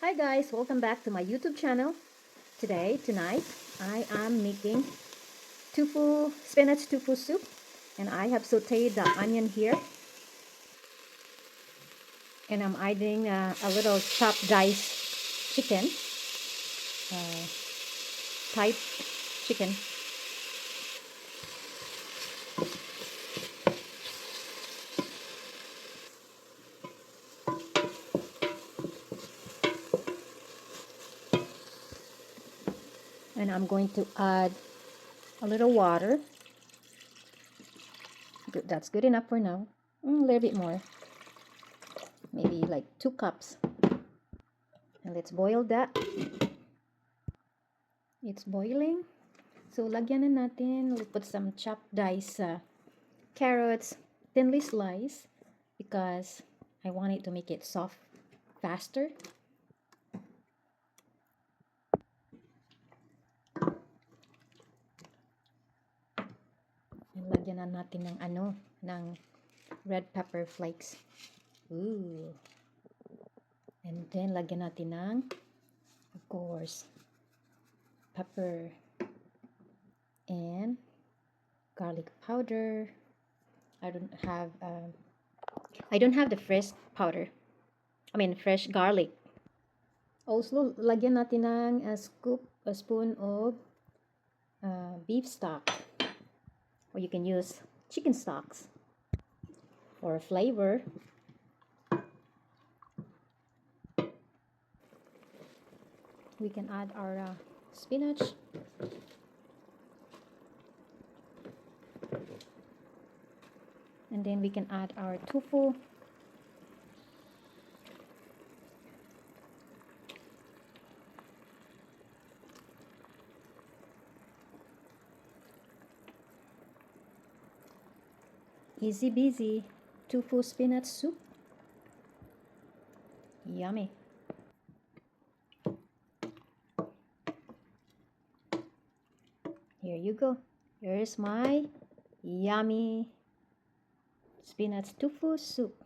Hi guys, welcome back to my YouTube channel. Tonight, I am making spinach tofu soup, and I have sauteed the onion here, and I'm adding a little chopped diced chicken, uh, type chicken, and I'm going to add a little water. Good, that's good enough for now. A little bit more, maybe like 2 cups. And let's boil that. It's boiling. So, lagyan na natin. We'll put some chopped diced carrots, thinly sliced, because I want it to make it soft faster. And lagyan na natin ng red pepper flakes. Ooh. And then lagyan natin ng, of course, pepper and garlic powder. I don't have the fresh powder. Fresh garlic. Also, lagyan natin ng a spoon of beef stock, or you can use chicken stocks for flavor. We can add our spinach, and then we can add our tofu. Easy busy tofu spinach soup. Yummy. Here you go. Here's my yummy spinach tofu soup.